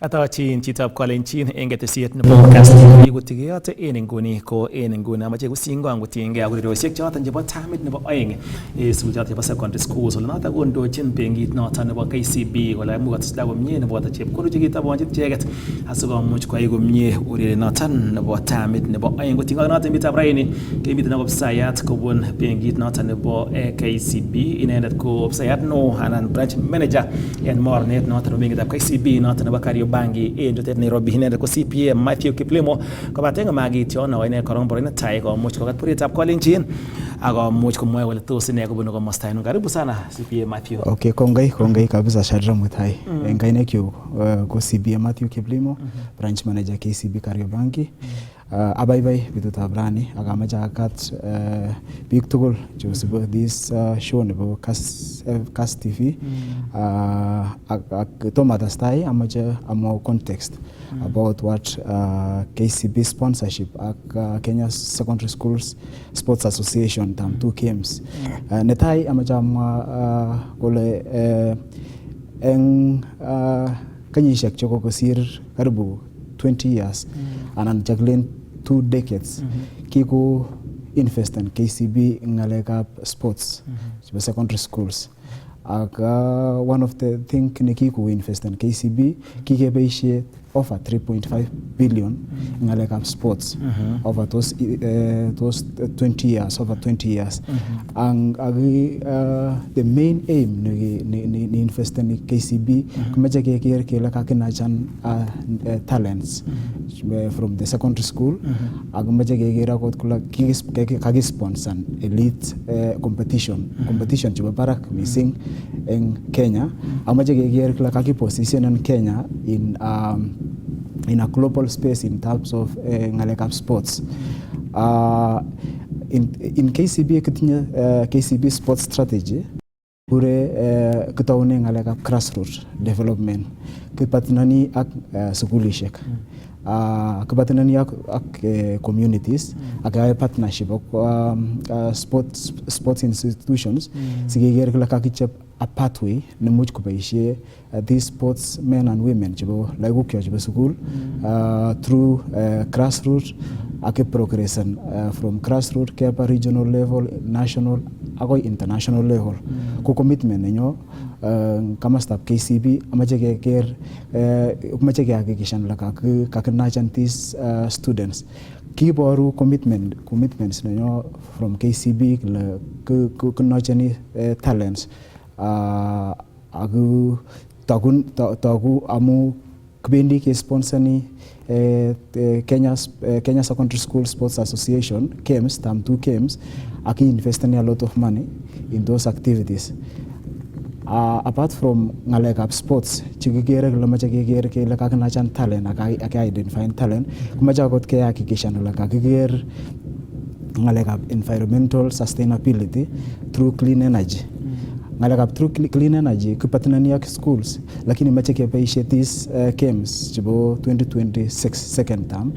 Atachin chitab kolenjin eng ketesiet nebo casting kotigeyote en nguni ko en nguni amache kusingwa ngotienge ureriosiek choton chebo tamit nebo oeng sukul choton chebo secondary schools ole noton kondochin benkit noton nebo KCB kole imuch kotestai komie nebo chepkondok chekitabonchi icheket asikomuch koyai komie ureriet noton nebo tamit nebo oeng kotienge noton bitab raini kemiten ak ofisayat kobun benkit noton nebo KCB inendet ko ofisayat no anan branch manager en mornet noton nebo benkitab KCB noton nebo Kariobangi en jotet Nairobi inendet ko CPA Mathew Kiplimo kobaten magityo na ine korong boroin tai komuch kokat buritab kolenjin akomuch komwae kole tos ine kobunu komosta ino. Karibu sana CPA Mathew. Okay, kongoi kabisa Shadra Mutai. Ngainekyo ko CPA Mathew Kiplimo, branch manager KCB Kariobangi. Abaibai betutab rani akamache akat biik tugul chosibo this show nebo Cast TV ak tomo atastai amache amwa context about what KCB sponsorship ak Kenya Secondary Schools Sports Association tam 2 games. Netai amache amwa kole eng kenyisiek chekokosir karibu 20 years anan chaklen 2 decades kiko invest in KCB ngalekab sports chebo secondary schools ak one of the thing nekiko invest in KCB kikeboisie over 3.5 billion ngalekab sports over those 20 years and the main aim ni invest in KCB kumache keker kele kakinachan talents from the secondary school ak kumache keker akot kula kakisponsor elite competition chebo barak missing in Kenya amache keker kila kakiposition in Kenya in a global space in terms of ngalekab sports. In KCB kitinye KCB sports strategy kure kitaune ngalekab grassroots development kipatinani ak sukulishek kipatinani ak communities ak partnership ak sports institutions sigeger kila kakichep a pathway nemuch koboisie these sports men and women chebo lagok chebo school through grassroots ak progression from grassroots keba regional level, national akoi international level. Ko commitment nenyo kama staff KCB amache keker amache kehakikishan la kakinachan these students kiboru commitments nenyo from KCB kunachani talents aku tagu amu kbendi ke sponsani Kenya Secondary School Sports Association games tam 2 games aki investing a lot of money in those activities. Apart from ngalekab sports chikikere kele mache keker kele kakinachan talent ak identify talent kumache akot kehakikishan kele kakiker ngalekab environmental sustainability through clean energy. Ngalekab through clean energy kipatinani ak schools lakini mache kebaishe these games chebo 2026 second term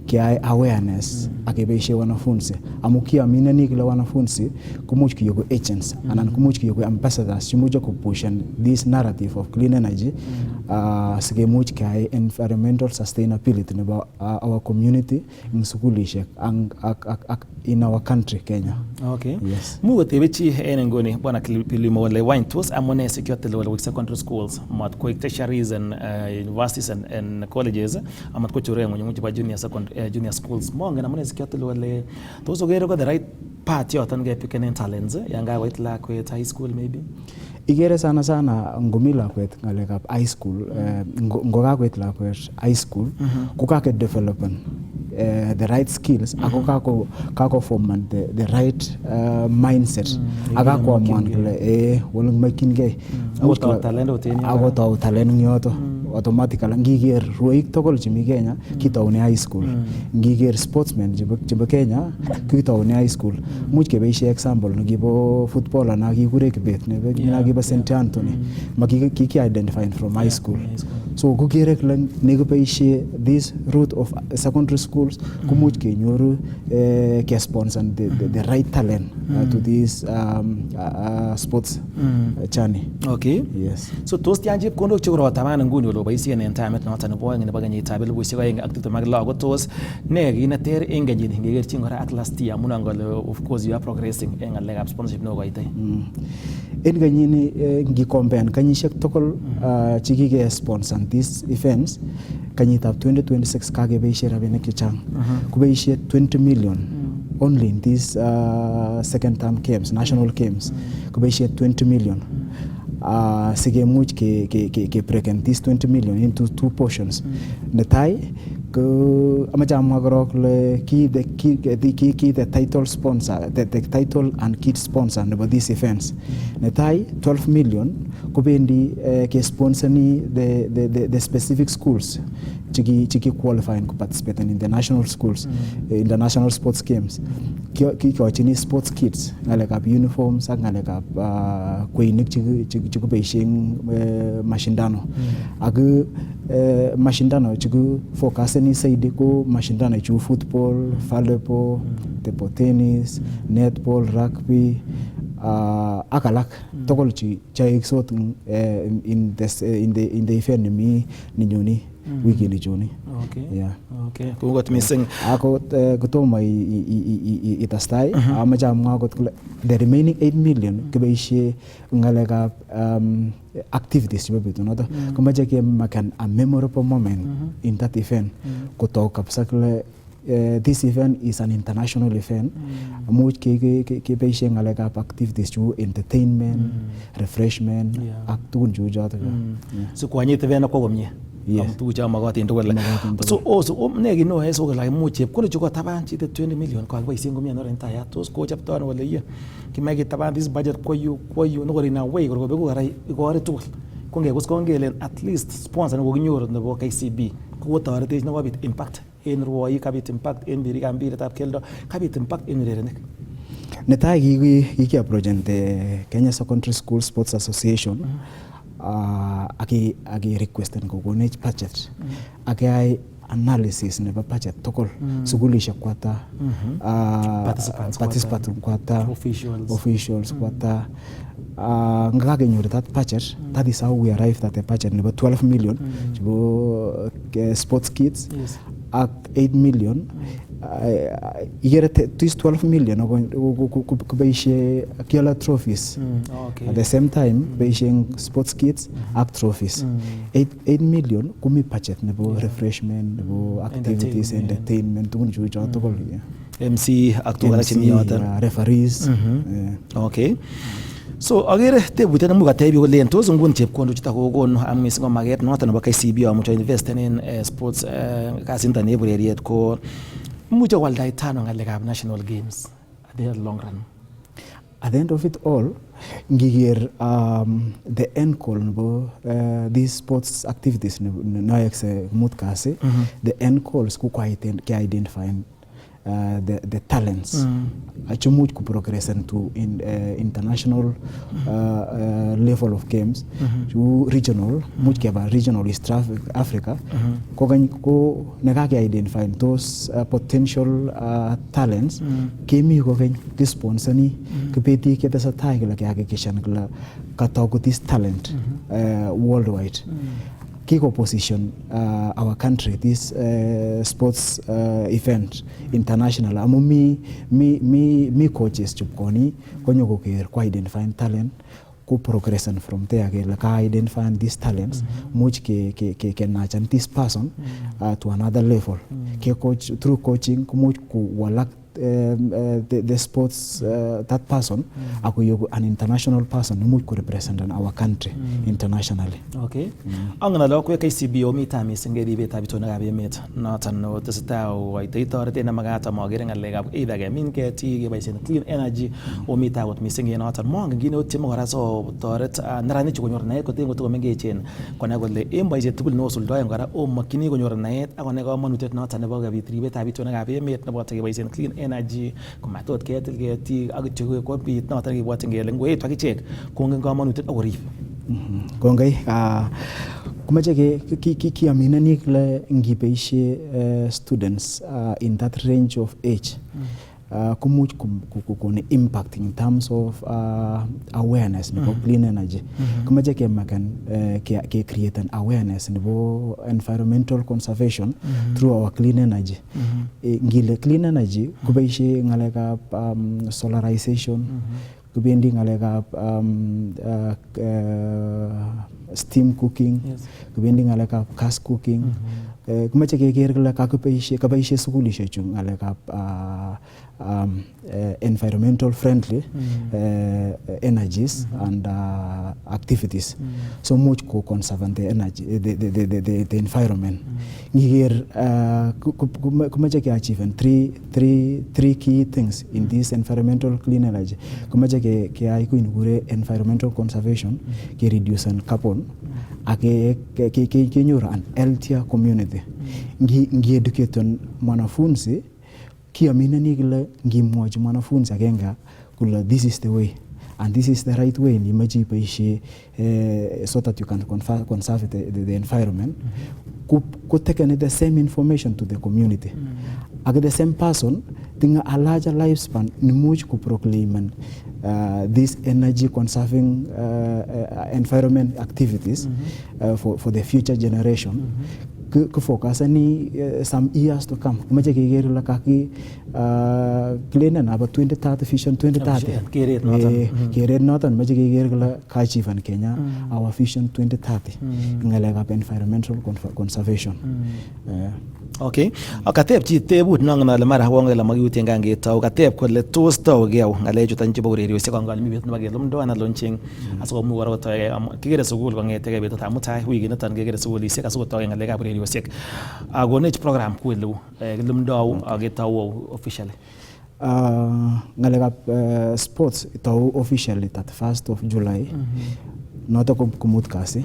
kiai awareness akebaishe wanafunzi amu kiaminani kila wanafunzi kumuch kiyogo agents anan kumuch kiyogo ambassadors chimuche kupushan this narrative of clean energy sikemuch kiai environmental sustainability nebo our community in sukulishek in our country Kenya. Okay. Yes. Mugo tebechi en ngoni bwana Kiplimo wale wine tos amone security level secondary schools mat ko tertiaries and universities and colleges amat ko chure ngoni much ba junior schools monge na amone security level tos ogere ko the right path yoton ge pick talents yanga wait la ko high school maybe igere sana ngomi lakwet ngalekab high school ngokakwet lakwet high school kukake development the right skills ako kako form the right mindset akako amwan kele wolong makingei ako talent nyoto automatically ngiger ruik togol chimi Kenya kitaune high school ngiger sportsmen chebo Kenya kitaune high school much kebeishe example nekibo footballer na kikure Kibet nekibo St Anthony makiki identify from high school so kukere kele nekibeishe this route of secondary schools kumuch kenyoru ke sponsor the right talent to this sports journey. Okay. Yes. So tos tian chepkondok chekoro taman nguni koboisien en timit noton nebo oeng nebo kenyitab 2026 ko tos ne kit neter en kenyini ngekerchin kora ak last year amun angole of course you are progressing en ngalekab sponsorship nekokoitoi. En kenyini ngikombean kenyisiek tugul chekike sponsor these events kenyitab 2026 kakeboisie rabinik chechang. Koboisie 20 million only in these second term games, national games. Koboisie 20 million. Sikemuch ke breaken this 20 million into two portions. Netai ko amache amwa korok le ki the title sponsor, the title and kit sponsor nebo these events. Netai 12 million kobendi ke sponsoni the specific schools chiki qualify and participate in the national schools, in the national sports games. Kikochini sports kits, ngalekab uniforms ak ngalekab kweinik chikoboisien mashindano. Ak mashindano chiko focuseni saidi ko mashindano chu football, volleyball, table tennis, netball, rugby, ak alak tugul chaeksot in the event nimi ninyoni wiki ninyoni. Okay. Kungot missing. Ako kotomo itastai amache amwa kot the remaining 8 million keboisie ngalekab activities chebo betunoto. Komache ke makan a memorable moment in that event. Kotok kabisa kole this event is an international event. Much ke boisie ngalekab activities chu entertainment, refreshment ak tugun chu joto. So kwanyit event ko komie. Tugucho magatin tugul. So also ne gino eso like much chepkondo chu kotaban chite 20 million ko boisien komie noren tayat tos ko chapto no wala ye kimagi taban this budget ko yu no gorina way ko be ko garai ko tugul ko ngekus ko ngelen at least sponsor no ginyor nebo KCB ko toretech nebo bit impact en rwoi kabit impact en biri kambiretab keldo kabit impact en urerenik. Netai ki approach the Kenya Secondary School Sports Association. Aki requesten kokonech budget aki analysis nebo budget tokol sugulishek kwata participants kwata officials kwata ngakakenyor that budget. That is how we arrived at a budget nebo 12 million chebo sports kits ak 8 million. This 12 million kubaishe kiala trophies. At the same time baishing sports kits ak trophies. 8 million kumi budget nebo refreshment nebo activities entertainment tugun chu choto kol MC ak tugun alak chemi yoton referees. Okay. So agere tebutiet ne mukatebi ko len tos ngun chepkondo chuta kokon am mising maget noton nebo KCB amucho invest in sports kasinta ne bureriet ko mucho walda itano ngalekab national games at the long run. At the end of it all, ngiger the end goal nebo these sports activities no exe mutkase the end goals ku identify the talents achumuch ku progress into in international level of games to regional much keba regional East Africa ko nekake identify those potential talents kemi ko keny sponsoni kibeti ketesa tai kila kehakikishan kila katoku this talent worldwide. Kiko position our country this sports event international amu mi coaches chupkoni konyo koker ko identify talent ko progression from there ke ka identify these talents much ke nurture this person to another level ke coach through coaching ko much ku walak the sports that person akuyo an international person much ko represent our country internationally. Okay. Angana lo ko KCB o mita misenge ribet abitona ga bemet noton no tesitao ay torete na magata magere ngalekab either ga min ke ti ke baisen clean energy o mita got misenge noton mo ngine otimo kora so toret narani chikonyor naet ko tengo to mengechen kona golle embaije tugul no suldo en kora o makini konyor naet akone kamanutiet noton nebo gabit ribet abitona ga bemet nebo te baisen clean energy komatot ketil ketik ak chego ko bit noton kibwatin gele ngoet akichek kongen kamanutiet akorib. Kongay kumache ki aminani kle ngibeishe students in that range of age kumuch kukone impact in terms of awareness nebo clean energy. Kumache kemakan ke create an awareness nebo environmental conservation through our clean energy. Ngile clean energy kubaishe ngalekab solarization, kubendi ngalekab steam cooking, kubendi ngalekab gas cooking. Kumache keker kole kabaishe sukulishek chu ngalekab environmental friendly energies and activities. So much co-conserve the energy, the environment. Ngiger kumache ke achieve three key things in this environmental clean energy. Kumache ke ai ku inugure environmental conservation, ke reduce carbon, ake ke nyura an healthier community. Ngi educate mwanafunzi kiamini ni kile ngimwachi mwanafunzi agenga kula this is the way and this is the right way ni maji paishi so that you can conserve the environment. Could take the same information to the community. At the same person, think a larger lifespan ni much ku proclaim these energy conserving environment activities for the future generation. Focus any some years to come. Kumache keger la kaki clean and about 2030 vision 2030. Keret noton mache keger la ka achieve in Kenya our vision 2030 ngalega environmental conservation. Okay. Akatep chi tebut nang na le mara wonge la magyuten gange taw katep ko le tos taw gew ngale jutan jibo radio se kongal mi bet nabage lum do ana launching aso mu waro to kigere sugul ko ngete ge bet ta mutai wigi natan kigere sugul se aso to ngale ga radio se agone program ku lu lum do age taw officially ngale ga sports taw officially 31st of July. Nota kumut kasi.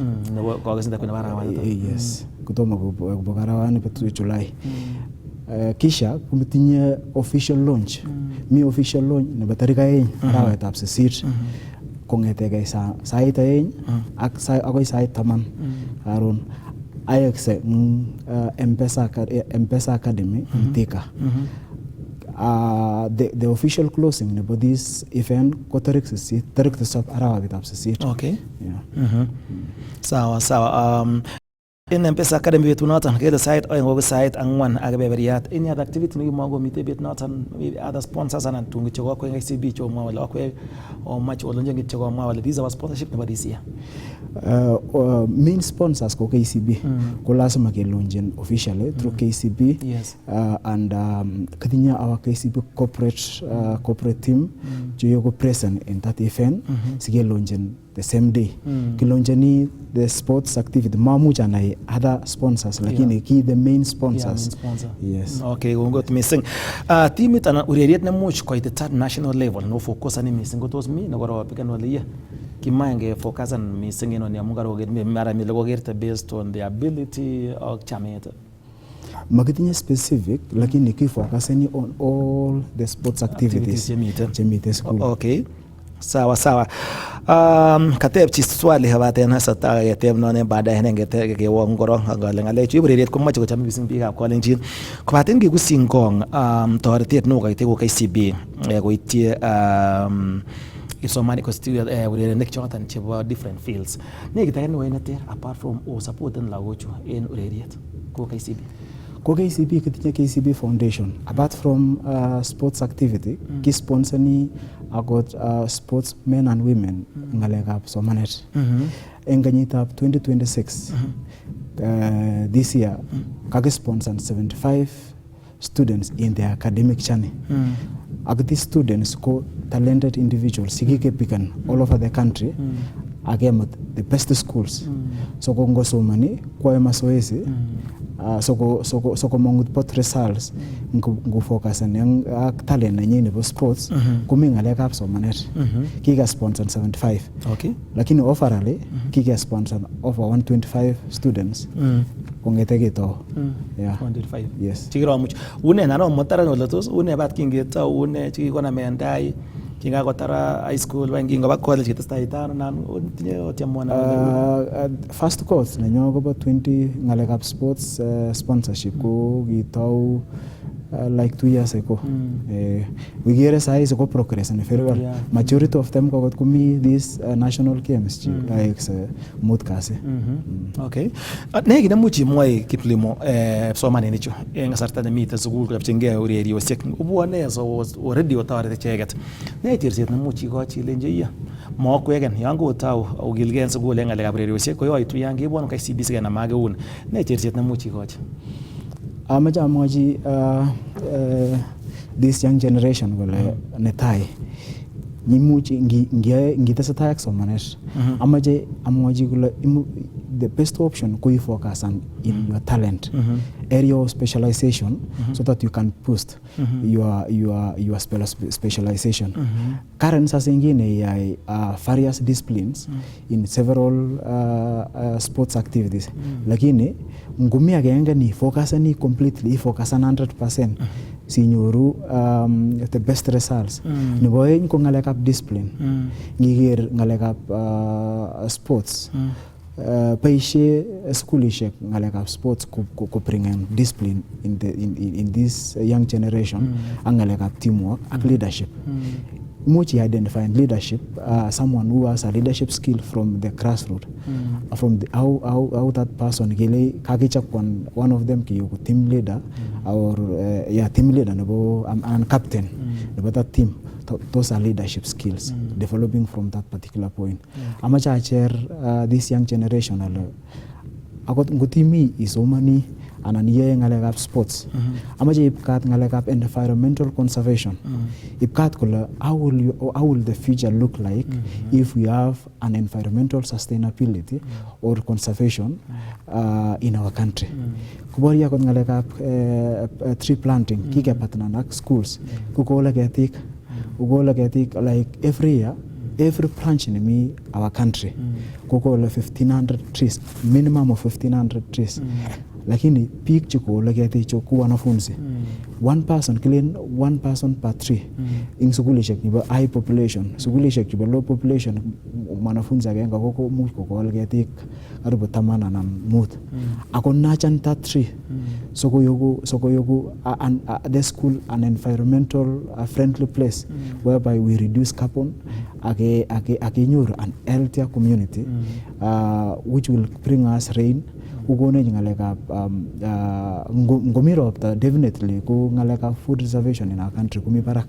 Kwa kasi kuna barawan. Yes. Kutoma kubarawan petu July. Kisha kumitinya official launch. Mi official launch ne batarika yin rawa etap sesit. Kongete kay sa ita yin ak sa akoy sa taman aron ayakse M-Pesa Academy Thika. The official closing about this event ko tarik sa arawa bitap sa sit. Okay. Yeah. Sawa. In M-Pesa Academy betu natan ke the site or website angwan agaberiat any other activity no mago mite bet natan maybe other sponsors and tungi chogo ko KCB cho mawala ko or match or lonje chogo mawala these are sponsorship number this year. Main sponsors ko KCB ko lasma ke lonje officially through KCB. Yes. And kadinya our KCB corporate team jo go present in that event sige lonje the same day. Kilonjani the sports activity mamuja na other sponsors lakini ki the main sponsors. Yes. Okay, we got missing. Team it ana ureriet na much ko the third national level no focus ani missing gotos mi no goro pikan waliya. Kimange focus an missing ino ni amugaro get me mara mi logo get based on the ability of chameta. Magitinya specific lakini ki focus ani on all the sports activities. Jemite school. Okay. Sawa. Katep chi swali habate na sa ta yatem no ne bada henenge te ke wo ngoro ngale ngale chi buriet ko macho cham bising bi ka calling chin ko paten ge gusingong tortiet no ka te ko KCB ko itie isomani ko studio we nek chotan chebo different fields ne gitaken we na ter apart from o support and lagochu in ureriet ko KCB. Ko KCB kitinya KCB Foundation apart from sports activity ki sponsor ni agot sports men and women ngalekap somanet enganyitap 2026 this year kage sponsor 75 students in their academic journey. These students ko talented individuals sigike pikan all over the country again the best schools so ko ngosomani kwa masoezi soko mongut pot results ngu focus on talent na nyine bo sports kuminga le kap somanet kiga sponsor 75. Okay, lakini overall kiga sponsor over 125 students kongete geto. Yeah, 125. Yes, chigiro much une naro motara no lotos une bat kingeta une chigikona mendai kinga kotara high school wengi ngoba college kitasta nan tinye otiamona first course nanyo go 20 ngalekap sports sponsorship ko gitau like 2 years ago. We get size go progress and very well. Majority of them got to me these national games like Mutkase. Okay. Ne gina muchi moy Kiplimo so mane nicho. En sarta de mita school ko chinge ureri osek. Ubone so already otare cheget. Ne tirset na muchi go chi lenje ya. Mo kwegen yango taw o gilgen school en ale gabreri osek ko yoy tu yangi bon KCB siga na mage un. Ne tirset na muchi go. Amaja moji this young generation wala netai nimuchi ngitasa somanet amaje amoji gula the best option ko focus on in your talent area of specialization so that you can boost your specialization current sasingine various disciplines in several sports activities lakini ngumi agenge ni focus ni completely focus 100% sinyoru the best results ni boy ko ngalek up discipline ngigir ngalek up sports paishe schoolishek ngalek up sports ko bring discipline in this young generation ngalek up teamwork and leadership much identify leadership someone who has a leadership skill from the grassroots from the how that person gele kagichak one of them ki team leader or team leader nebo and captain about that team. Those are leadership skills developing from that particular point. Amacha chair this young generation agot ngutimi isomani ananiye ngalek sports amaje ipkat ngalek environmental conservation ipkat kula how will the future look like if we have an environmental sustainability or conservation in our country kuboria kot ngalek tree planting kike partner schools kukola ketik ugola ketik like every year every branch in our country kuko 1500 trees minimum of 1500 trees lakini peak chiko lagete choku wanafunzi one person per tree in sugulishek ni high population sugulishek ni low population wanafunzi agenga koko mu ko lagete karibu 85 ako nachan that tree soko yogo and the school an environmental friendly place whereby we reduce carbon ake nyur an healthier community which will bring us rain ugone ngaleka ngomiro definitely ku ngaleka food reservation in our country kumi barak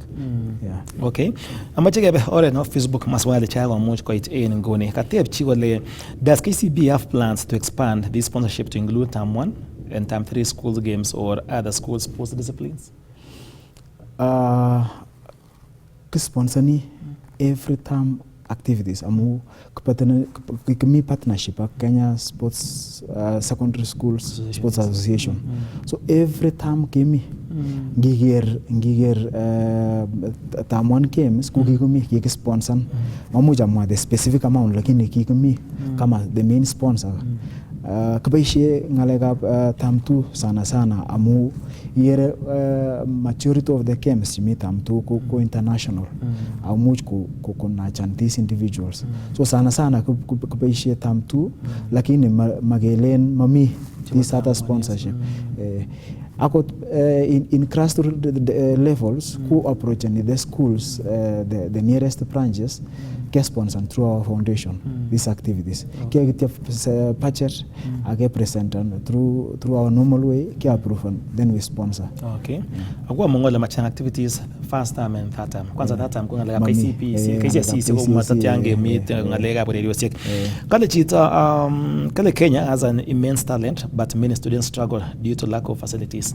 okay amache gebe ore no Facebook maswali chawa much ko it ngone katep chigole does KCB have plans to expand this sponsorship to include term 1 and term 3 school games or other school sports disciplines sponsor ni every term activities amu kami partnership ak Kenya Sports Secondary Schools Sports Association so every term kimi ngiger term 1 games kukikumi sponsor mamuja mwa the specific amount lakini kikumi kama the main sponsor kabaishe ngaleka term 2 sana amu yere majority of the games mi term 2 ko international amu ko na these individuals so sana kabaishe term 2 lakini magelen mami this other sponsorship in grassroots levels who approach the schools the nearest branches get sponsor through our foundation these activities get budget get present through our normal way get approve then we sponsor okay akwa mongola machana activities first time and third time kwanza that time kuna lega KCSSA ko matatiange meet ngalega radio sek kale chita kale Kenya has an immense talent but many students struggle due to lack of facilities.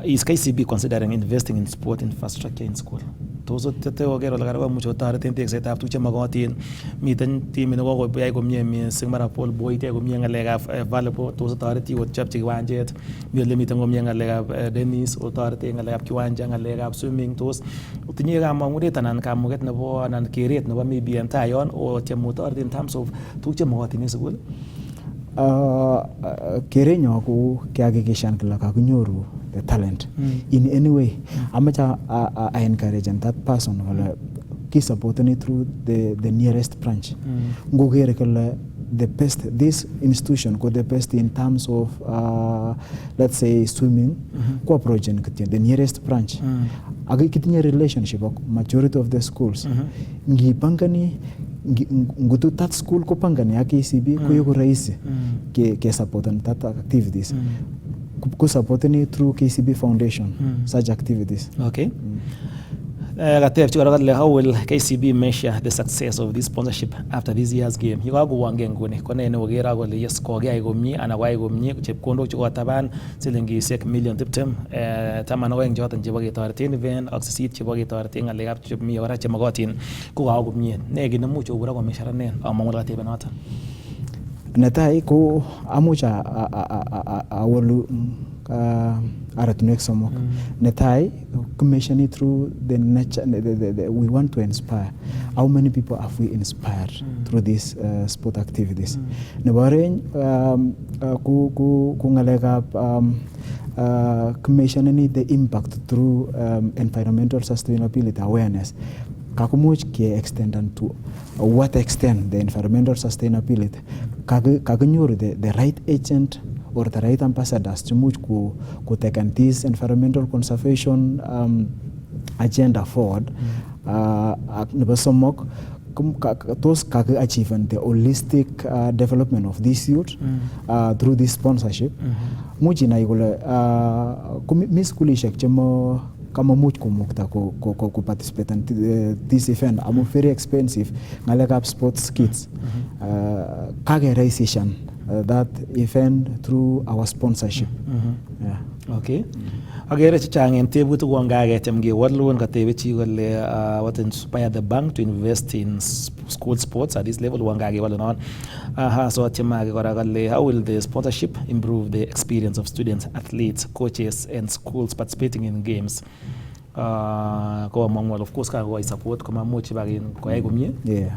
Is KCB considering investing in sport infrastructure in school? Tozo tete ogero lagarwa mucho tare tente exeta aptu chema gotin miten team no go boy go mie mi singmara pol boy te go mie ngalega volleyball tozo tare ti o chapchi wanjet mi le miten go mie ngalega tennis o tare te ngalega kiwanja ngalega swimming tos utinye ga mangureta nan kamuget nebo nan keret nebo maybe entayon o chemo tare in terms of tu chema gotin in school kerenyo ko kyagikishan kila kakunyoru the talent in any way amacha I encourage that person wala ki support ni through the nearest branch ngogere kala the best, this institution ko the best in terms of let's say swimming, ko approach the nearest branch. Agi kitinye relationship ak majority of the schools. Ngi pangani ngutu that school ko pangani ak KCB ko yuko rahisi ke support and that activities. Ko support ni through KCB Foundation such activities. Okay. How will KCB measure the success of this sponsorship after this year's game? You go wange nguni kone ne wogera go le yes ko ga igomni ana wa igomni chepkondo chuko taban silingi sek million tiptem taman weng jotan chebo ketoretin event ak sisit chebo ketoretin ngalekab chemi ora chemagotin ko ga gomni ne gi nemuch obura ko measure nen amangul gatebe noton. Netai ko amucha awolu aratunwek somok. Netai commission it through the nature. We want to inspire. How many people have we inspired through these sport activities? Nebareng ku ngalekab commission ni the impact through environmental sustainability awareness. Kakumuch ke extend to what extent the environmental sustainability kaganyor the right agent or the right ambassadors to much ku take this environmental conservation agenda forward. Nebasomok those kage achieve the holistic development of these youth through this sponsorship. Muji na igole miskulishek chemo kama much kumukta ko participate in this event. I'm very expensive ngalekab sports kits kage raisishan that event through our sponsorship. Yeah. Okay. Agere chichang en tebut wanga getem ge wadlon ka tebe chi gole what inspire the bank to invest in school sports at this level wanga ge walon so tema ge gora gole how will the sponsorship improve the experience of students, athletes, coaches and schools participating in games? Ko among of course ka go support kama much bagin ko ay gumye. Yeah.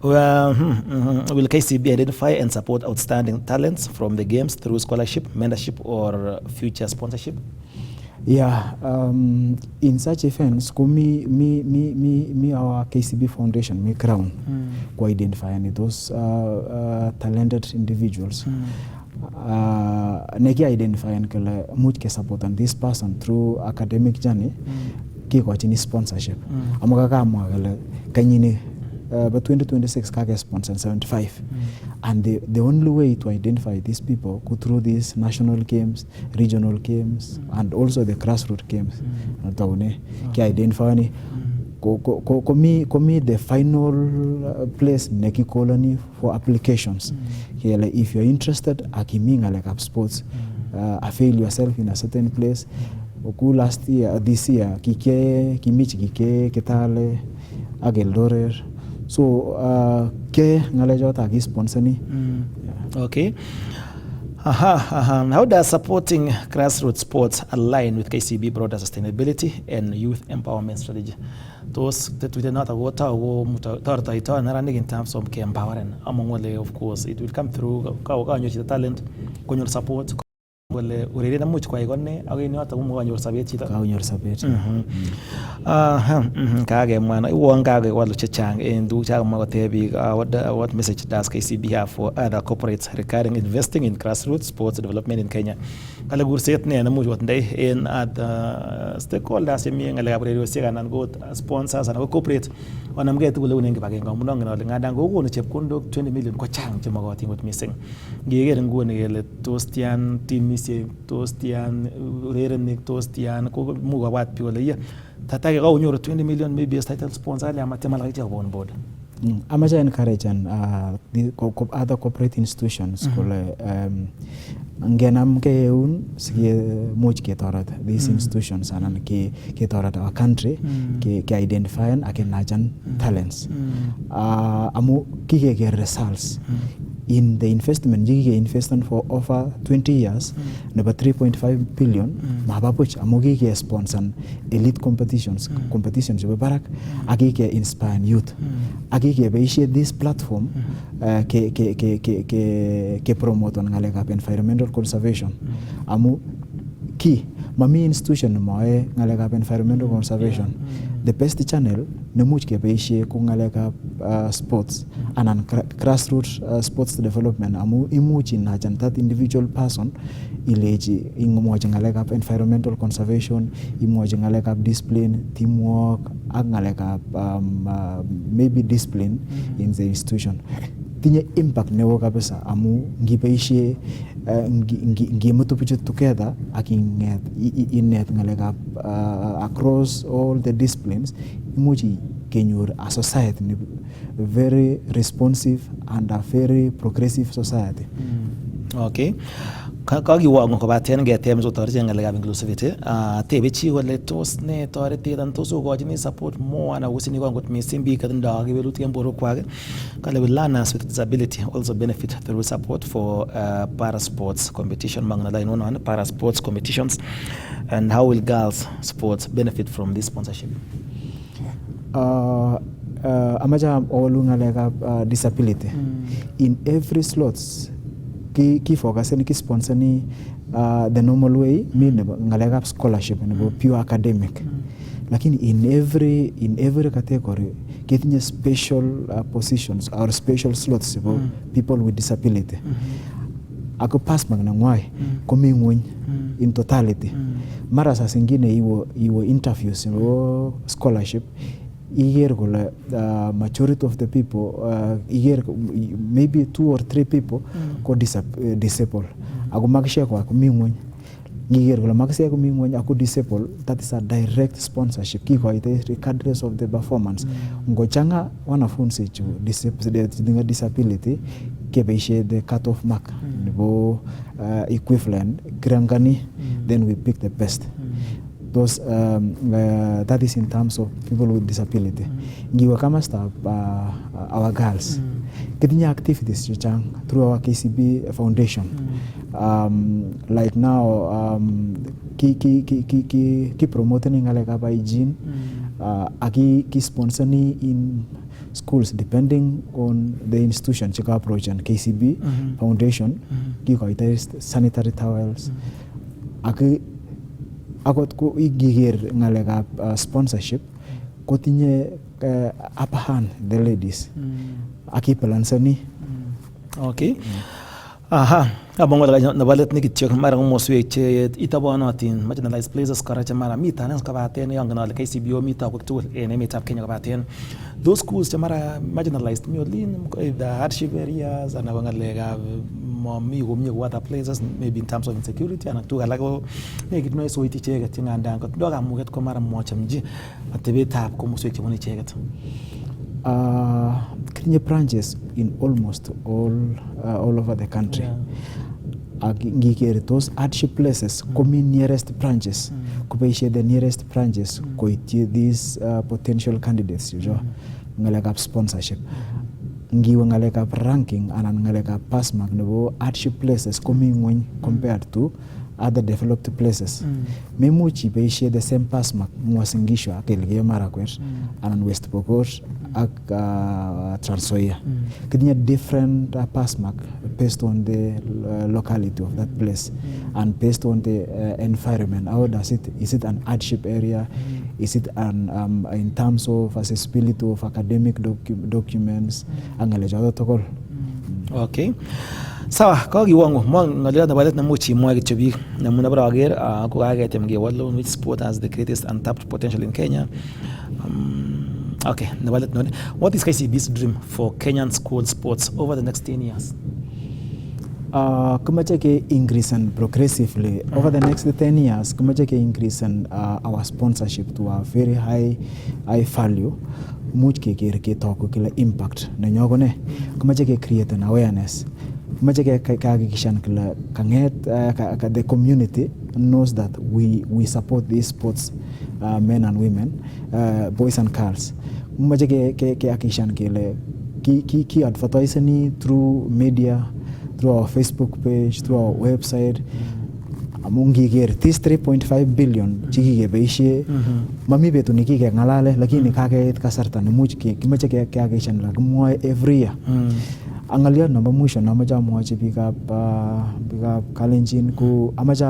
Will KCB identify and support outstanding talents from the games through scholarship, mentorship, or future sponsorship? Yeah, in such events, me our KCB Foundation, me crown, go identify those talented individuals. Negi identify and much ke support and this person through academic journey, ki ko chini sponsorship. Amaka mo kanyini. But 2026 kage sponsor 75 and the only way to identify these people go through these national games, regional games and also the grassroots games. Ki identify ni komi the final place neki colony for applications. If you're interested akiminga like up sports, avail yourself in a certain place. Last year, this year, kike Kitale, Ageldorer. So, ke ngalejota gi sponsor ni. Okay. How does supporting grassroots sports align with KCB broader sustainability and youth empowerment strategy? Those that we did not water or in terms of empowering among all, of course, it will come through talent, support. Wale urere na much kwa igone agini hata umwanyor sabet chita Kaunyor sabet. Kage mwana iwongage walu chechang endu cha magotebi what message does KCB have for other corporates regarding investing in grassroots sports development in Kenya? Kala gurset ne na much what ndai in stakeholders yemi ngale gabrero siga nan go sponsors and corporate wanamge tugule unenge bagenga munong na ngada ngo no chepkondo 20 million ko chang chemagoti ngot missing ngegere ngone gele tostian team tostian urerenik tostian ko muga wat piola ya tatake ga unyo 20 million maybe as title sponsor ya matema like on board. Amaja encourage and the other corporate institutions kole ngenam ke eun sige much ke torat these institutions and ke torat our country ke identify and najan talents amu ke results in the investment jige investment for over 20 years number 3.5 billion mabapuch amugi ke sponsor elite competitions be barak agi ke inspire youth agi ke be share this platform ke promote on ngaleka environmental conservation amu ki mami institution nemoe ngalekab environmental conservation. The best channel nemuch kebeishe ko ngalekab sports anan grassroots sports development amu imuch inachan that individual person ileji ingomwachi ngalekab environmental conservation, imwachi ngalekab discipline, teamwork ak ngalekab maybe discipline in the institution. Tinye impact neo kabisa amu ngibeishe ngimutu bichu together ak inet ngalekab across all the disciplines, imuchi kenyor a society very responsive and a very progressive society. Okay. Kakiwong kobaten ngetem sotorchen ngalekab inclusivity tebe chi kole tos ne toretet and tos ukochini support more ana usini kongot missing biik katindo kewelutik en borwekwak kale will learners with disability also benefit through support for para sports competition mangnala inonon para sports competitions, and how will girls sports benefit from this sponsorship? Amaja olu ngalekab disability in every slots ki focus ni ki sponsor ni the normal way mi ngalekab scholarship nebo pure academic, lakini in every category ketinye special positions or special slots for people with disability. Ako pass magna ngwai komi ngwony in totality. Mara saa zingine iwo interviews nebo scholarship iger kole majority of the people iger maybe 2 or 3 people ko disabled ako makishe kwa kumi ngwony iger kole makishe kumi ngwony ako disabled, that is a direct sponsorship kikoite regardless of the performance. Ngochanga wanafunzi chu disability kebeishe the cut off mark nebo equivalent grangani, then we pick the best. Those that is in terms of people with disability. Ngiwa kama staff our girls ketinya activities chang through our KCB foundation. Like now ki promoting ngaleka by hygiene aki sponsoring in schools depending on the institution chika approach, and KCB foundation ki koite sanitary towels aki akot ko igiger ngalekab sponsorship kotinye upper hand the ladies akipalansani. Okay. Aha, abongo daga nabalet ni kityo mara ngomoswe che itabonotin marginalized places karacha mara mitanen kabaten yanganal KCBO mita ko tul en emetab Kenya kabaten those schools che mara marginalized nyolin the hardship areas and abangalega mami gomye water places maybe in terms of insecurity and to alago nekit no so iti cheget nganda ko doga muget ko mara mochamji atebetab ko muswe che woni cheget. Kenya branches in almost all over the country. Ngikere those hardship places komi nearest branches kubeishe the nearest branches koitye these potential candidates ngalekab sponsorship. Ngiwe ngalekab ranking anan ngalekab pass mark nebo hardship places komi ngwony compared to other developed places. Memuchi beishe the same pass mark Mwasingisho ak Elgeyo Marakwet anan West Pokot ak Trans Nzoia. Kenya different pass mark based on the locality of that place and based on the environment. How does it? Is it an hardship area? Is it an in terms of accessibility of academic documents? Angaleja tokol. Okay. Sawa, kagiwongo mo ngalila nabalet na muchi mo kityo biik na muna bara ager ko agetem ge wallo which sport has the greatest untapped potential in Kenya. Okay, nabalet no. What is KCB's dream for Kenyan school sports over the next 10 years? Kumache ke increase and progressively over the next 10 years kumache ke increase and our sponsorship to a very high value. Much ke talk kila impact na nyogone kumache ke create an awareness. Kumache ke kahakikishan kila kanget the community knows that we support these sports, men and women, boys and girls. Kumache ke hakikishan kile ki advertising through media, through our Facebook page, through our website. Amungi ger this 3.5 billion chiki ke beishe mami betu niki ke ngalale lakini kake kasarta ni much ke kimache ke akishan la kumwa every year Angaliat number mwisho namache amwachi biikab Kalenjin ko amache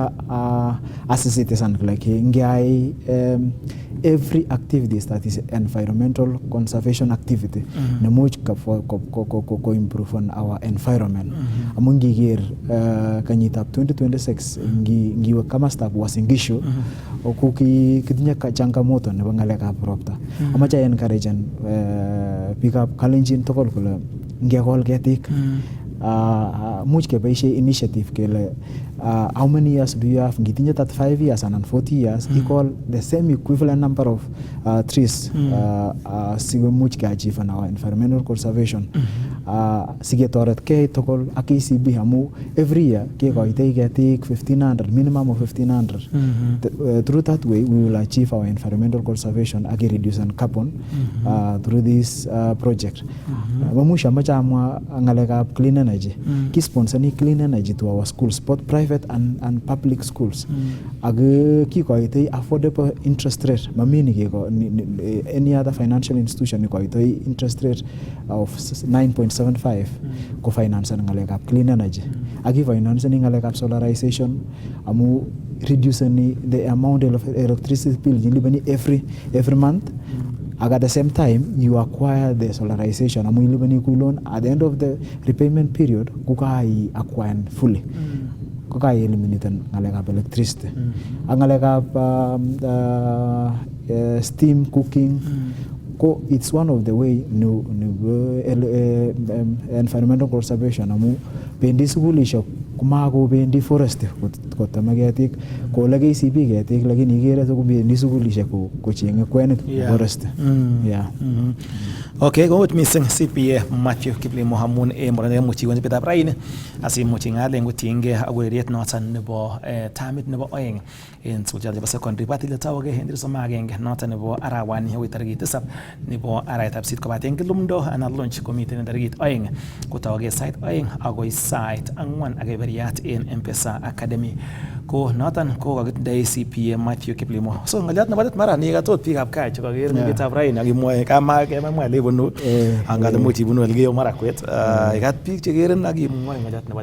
asisitisan like ngeai every activities that is environmental conservation activity nemuch ko improve on our environment. Amu ngiger kanyitab 2026 ngiwe kamastab Uasin Gishu ko kitinye changamoto nebo ngalekab ropta. Amache encourage biikab Kalenjin tugul kole ngekol ketik much keboishe initiative kele how many years do you have ngitinye 35 years and 40 years equal the same equivalent number of trees siwe much ke achieve on our environmental conservation sigetoret ke togol ak KCB amu every year ke koitei ketik 1500 minimum of 1500 through that way we will achieve our environmental conservation ak reduce on carbon through this project mamusha machama ngalekab clean energy ki sponsor ni clean energy to our schools both private and public schools ag ki koitei affordable interest rate mamini ke any other financial institution ni koitei interest rate of 9.75 ko finance ngalekab clean energy ag finance ni ngalekab solarization amu reducing the amount of electricity bill you live every month. At the same time, you acquire the solarization. Amu ilibani kulon at the end of the repayment period, kukai acquire fully. Kukai eliminate ngalekab electricity. Ngalekab steam cooking. It's one of the way environmental conservation. Amu pendi sugulisho kumago bendi forest kotama ketik ko lagay CP ketik lakini igere to bendi sugulishe ko chenge kwenet forest. Okay, go with missing CPA Mathew Kiplimo hamun morane muchi woni betab rain asi muchi ngale ngutinge agureriet notan nebo tamit nebo oeng en sujal nebo secondary party le tawoge hendir somagenge notan nebo arawani wi tarigit 7 nebo araitab sit ko baten gelumdo ana launch committee en tarigit oeng ko tawoge site oeng agoi site angwan agiberiat en M-Pesa Academy ko notan ko kagitindai CPA Mathew Kiplimo so ngaliat nebo mara ni gatot pikab kai chokager ni betab rain agimwoe kama kemamwa lebunu angale muchi bunu elgeyo marakwet igat pik chegeren agimwoe ngaliat nebo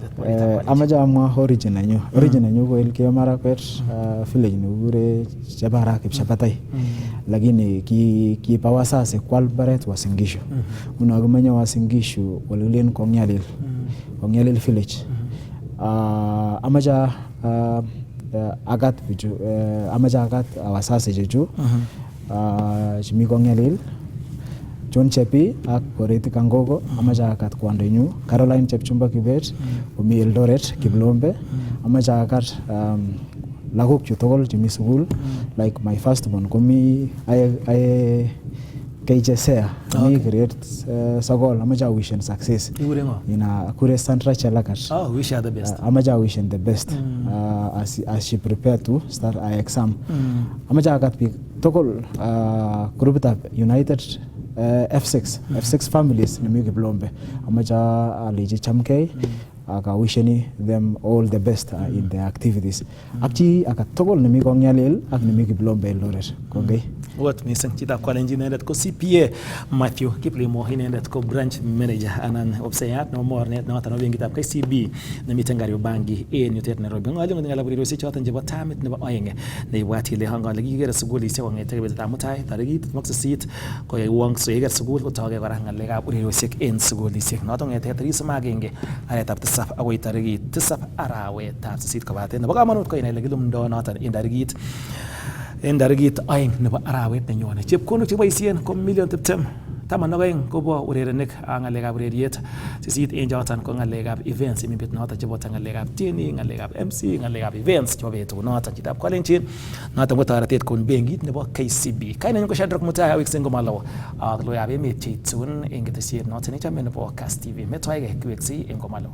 amaja amwa origin anyu ko elgeyo marakwet village ni ure Chabara Kipshapatai lakini ki pawa sasa kwal baret Uasin Gishu unagumenya Uasin Gishu walilen Kongyalil village amaja agat bichu amaja agat awasase jeju chimi Kongyalil John Chepi ak Koreti Kangogo amaja agat kwandenyu Caroline Chepchumba Kibet umi Eldoret Kiblombe amaja agat lagok chu togol chimi sukul like my first born komi I KSSSA mi grade sagol amaja wish and success ina kure Sandra Chalakat wish her the best amaja wish and the best as she prepare to start her exam amaja agat pi togol group tab United F6 families ni mi Kiblombe amaja aliji chamkei aka wishing them all the best in their activities akchi aka togol ni mi Kongyalil ak ni mi Kiblombe Eldoret kongei what missing chita Kalenjin inendet ko CPA Mathew Kiplimo inendet ko branch manager anan obseyat no mornet no tan bengitab KCB nemiten Kariobangi en yutet Nairobi ngalo ngala burirosi choton chebo tamit nebo oeng ne ibwati le hangale kigere sugulisiek kongete betutab mutai tarikit 8 ko yewong so yeger sugul ko toge kora ngalekab burirosiek en sugulisiek noton ngete tarisoma agenge aretab 7 agoi tarikit 7 arawetab 8 kobaten nebo kamanut ko inai legilumdo noton en darigit aeng nebo arawet nenyone chepkondok cheboisien ko million 20 kobo urerenik ngalekab ureriet sisit en joton ko ngalekab events imibet noton chebo ngalekab tieni ngalekab MC ngalekab events chebo betu noton chitab Kalenjin noton ko toretet kon benkit nebo KCB kainenyu ko Shadrack Mutai awik sengo malo ak loyab emet cheitun en ketesiet noton ichame nebo Cast TV metwaige kiweksi en komalo